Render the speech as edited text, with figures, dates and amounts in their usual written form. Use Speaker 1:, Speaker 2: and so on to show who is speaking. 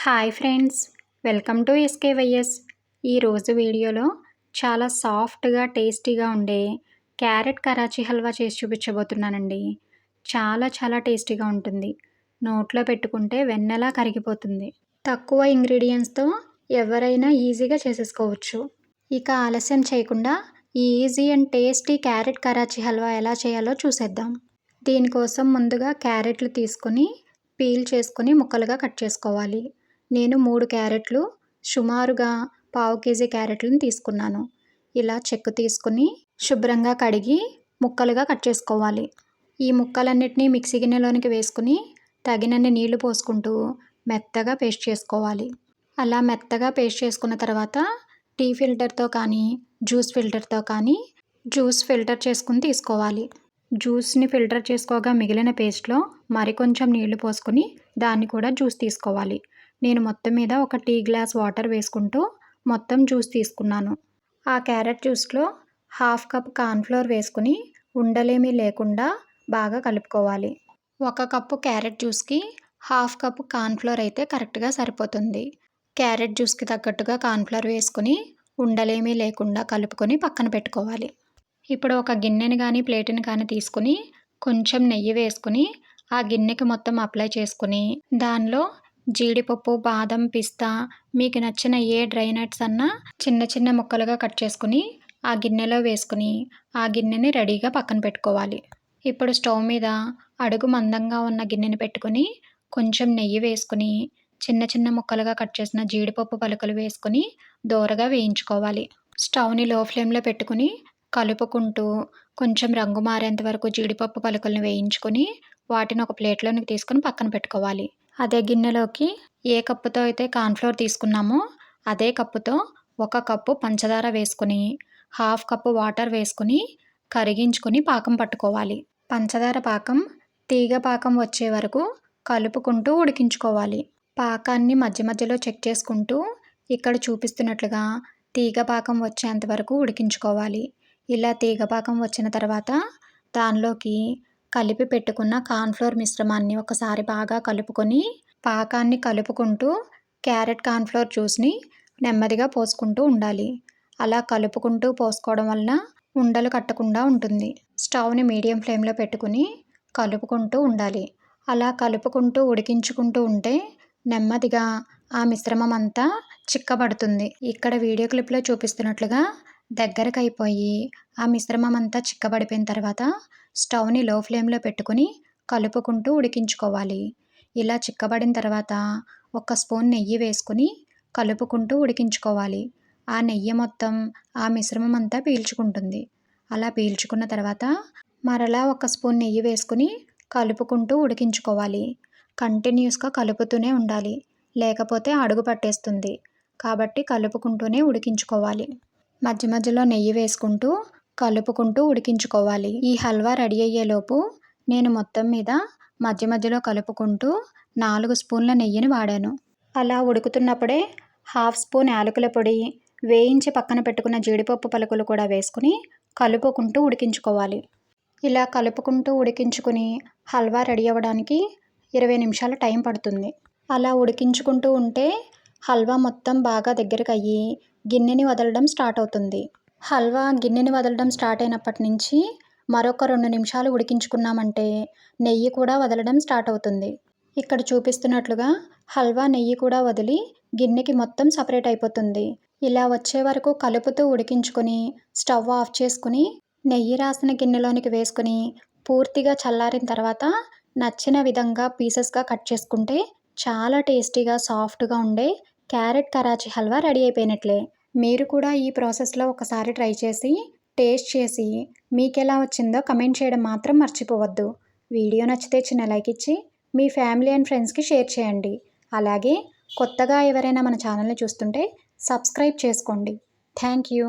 Speaker 1: Hi friends, welcome to SKYS. ఈరోజు వీడియోలో చాలా సాఫ్ట్గా టేస్టీగా ఉండే క్యారెట్ కరాచీ హల్వా చేసి చూపించబోతున్నానండి. చాలా టేస్టీగా ఉంటుంది. నోట్లో పెట్టుకుంటే వెన్నెలా కరిగిపోతుంది. తక్కువ ఇంగ్రీడియంట్స్తో ఎవరైనా ఈజీగా చేసేసుకోవచ్చు. ఇక ఆలస్యం చేయకుండా ఈ easy and tasty carrot Karachi halwa ఎలా చేయాలో చూసేద్దాం. దీనికోసం ముందుగా క్యారెట్లు తీసుకొని పీల్ చేసుకొని ముక్కలుగా కట్ చేసుకోవాలి. నేను 3 క్యారెట్లు, సుమారుగా పావు కేజీ క్యారెట్లను తీసుకున్నాను. ఇలా చెక్కు తీసుకుని శుభ్రంగా కడిగి ముక్కలుగా కట్ చేసుకోవాలి. ఈ ముక్కలన్నిటినీ మిక్సీ గిన్నెలోనికి వేసుకుని తగినన్ని నీళ్లు పోసుకుంటూ మెత్తగా పేస్ట్ చేసుకోవాలి. అలా మెత్తగా పేస్ట్ చేసుకున్న తర్వాత టీ ఫిల్టర్తో కానీ జ్యూస్ ఫిల్టర్తో కానీ జ్యూస్ ఫిల్టర్ చేసుకుని తీసుకోవాలి. జ్యూస్ని ఫిల్టర్ చేసుకోగా మిగిలిన పేస్ట్లో మరికొంచెం నీళ్లు పోసుకొని దాన్ని కూడా జ్యూస్ తీసుకోవాలి. నేను మొత్తం మీద ఒక టీ గ్లాస్ వాటర్ వేసుకుంటూ మొత్తం జ్యూస్ తీసుకున్నాను. ఆ క్యారెట్ జ్యూస్లో 1/2 కప్ కార్న్ఫ్లోర్ వేసుకుని ఉండలేమీ లేకుండా బాగా కలుపుకోవాలి. 1 కప్పు క్యారెట్ జ్యూస్కి 1/2 కప్పు కార్న్ఫ్లోర్ అయితే కరెక్ట్గా సరిపోతుంది. క్యారెట్ జ్యూస్కి తగ్గట్టుగా కార్న్ఫ్లోర్ వేసుకుని ఉండలేమీ లేకుండా కలుపుకొని పక్కన పెట్టుకోవాలి. ఇప్పుడు ఒక గిన్నెని కానీ ప్లేట్ని కానీ తీసుకుని కొంచెం నెయ్యి వేసుకుని ఆ గిన్నెకి మొత్తం అప్లై చేసుకుని దానిలో జీడిపప్పు, బాదం, పిస్తా మీకు నచ్చిన ఏ డ్రై నట్స్ అన్నా చిన్న ముక్కలుగా కట్ చేసుకుని ఆ గిన్నెలో వేసుకుని ఆ గిన్నెని రెడీగా పక్కన పెట్టుకోవాలి. ఇప్పుడు స్టవ్ మీద అడుగు మందంగా ఉన్న గిన్నెని పెట్టుకుని కొంచెం నెయ్యి వేసుకుని చిన్న ముక్కలుగా కట్ చేసిన జీడిపప్పు పలుకులు వేసుకుని దోరగా వేయించుకోవాలి. స్టవ్ని లో ఫ్లేమ్లో పెట్టుకుని కలుపుకుంటూ కొంచెం రంగు మారేంత వరకు జీడిపప్పు పలుకులను వేయించుకొని వాటిని ఒక ప్లేట్లోనికి తీసుకుని పక్కన పెట్టుకోవాలి. అదే గిన్నెలోకి ఏ కప్పుతో అయితే కార్న్ఫ్లోర్ తీసుకున్నామో అదే కప్పుతో 1 కప్పు పంచదార వేసుకుని 1/2 కప్పు వాటర్ వేసుకుని కరిగించుకొని పాకం పట్టుకోవాలి. పంచదార పాకం తీగ పాకం వచ్చే వరకు కలుపుకుంటూ ఉడికించుకోవాలి. పాకాన్ని మధ్యలో చెక్ చేసుకుంటూ ఇక్కడ చూపిస్తున్నట్లుగా తీగ పాకం వచ్చేంత వరకు ఉడికించుకోవాలి. ఇలా తీగ పాకం వచ్చిన తర్వాత దానిలోకి కలిపి పెట్టుకున్న కార్న్ఫ్లోర్ మిశ్రమాన్ని ఒకసారి బాగా కలుపుకొని పాకాన్ని కలుపుకుంటూ క్యారెట్ కార్న్ఫ్లోర్ జ్యూస్ని నెమ్మదిగా పోసుకుంటూ ఉండాలి. అలా కలుపుకుంటూ పోసుకోవడం వలన ఉండలు కట్టకుండా ఉంటుంది. స్టవ్ని మీడియం ఫ్లేమ్లో పెట్టుకుని కలుపుకుంటూ ఉండాలి. అలా కలుపుకుంటూ ఉడికించుకుంటూ ఉంటే నెమ్మదిగా ఆ మిశ్రమం అంతా చిక్కబడుతుంది. ఇక్కడ వీడియో క్లిప్లో చూపిస్తున్నట్లుగా దగ్గరకు అయిపోయి ఆ మిశ్రమం అంతా చిక్కబడిపోయిన తర్వాత స్టవ్ని లో ఫ్లేమ్లో పెట్టుకుని కలుపుకుంటూ ఉడికించుకోవాలి. ఇలా చిక్కబడిన తర్వాత 1 స్పూన్ నెయ్యి వేసుకుని కలుపుకుంటూ ఉడికించుకోవాలి. ఆ నెయ్యి మొత్తం ఆ మిశ్రమం అంతా పీల్చుకుంటుంది. అలా పీల్చుకున్న తర్వాత మరలా 1 స్పూన్ నెయ్యి వేసుకుని కలుపుకుంటూ ఉడికించుకోవాలి. కంటిన్యూస్గా కలుపుతూనే ఉండాలి, లేకపోతే అడుగు పట్టేస్తుంది. కాబట్టి కలుపుకుంటూనే ఉడికించుకోవాలి. మధ్యలో నెయ్యి వేసుకుంటూ కలుపుకుంటూ ఉడికించుకోవాలి. ఈ హల్వా రెడీ అయ్యేలోపు నేను మొత్తం మీద మధ్యలో కలుపుకుంటూ 4 స్పూన్ల నెయ్యిని వాడాను. అలా ఉడుకుతున్నప్పుడే 1/2 స్పూన్ యాలకుల పొడి, వేయించి పక్కన పెట్టుకున్న జీడిపప్పు పలుకులు కూడా వేసుకుని కలుపుకుంటూ ఉడికించుకోవాలి. ఇలా కలుపుకుంటూ ఉడికించుకుని హల్వా రెడీ అవ్వడానికి 20 నిమిషాలు టైం పడుతుంది. అలా ఉడికించుకుంటూ ఉంటే హల్వా మొత్తం బాగా దగ్గరకు అయ్యి గిన్నెని వదలడం స్టార్ట్ అవుతుంది. హల్వా గిన్నెని వదలడం స్టార్ట్ అయినప్పటి నుంచి మరొక 2 నిమిషాలు ఉడికించుకున్నామంటే నెయ్యి కూడా వదలడం స్టార్ట్ అవుతుంది. ఇక్కడ చూపిస్తున్నట్లుగా హల్వా నెయ్యి కూడా వదిలి గిన్నెకి మొత్తం సపరేట్ అయిపోతుంది. ఇలా వచ్చే వరకు కలుపుతూ ఉడికించుకొని స్టవ్ ఆఫ్ చేసుకుని నెయ్యి రాసిన గిన్నెలోనికి వేసుకుని పూర్తిగా చల్లారిన తర్వాత నచ్చిన విధంగా పీసెస్గా కట్ చేసుకుంటే చాలా టేస్టీగా సాఫ్ట్గా ఉండే క్యారెట్ కరాచీ హల్వా రెడీ అయిపోయినట్లే. మీరు కూడా ఈ ప్రాసెస్లో ఒకసారి ట్రై చేసి టేస్ట్ చేసి మీకు ఎలా వచ్చిందో కమెంట్ చేయడం మాత్రం మర్చిపోవద్దు. వీడియో నచ్చితే చిన్న లైక్ ఇచ్చి మీ ఫ్యామిలీ అండ్ ఫ్రెండ్స్కి షేర్ చేయండి. అలాగే కొత్తగా ఎవరైనా మన ఛానల్ని చూస్తుంటే సబ్స్క్రైబ్ చేసుకోండి. Thank you.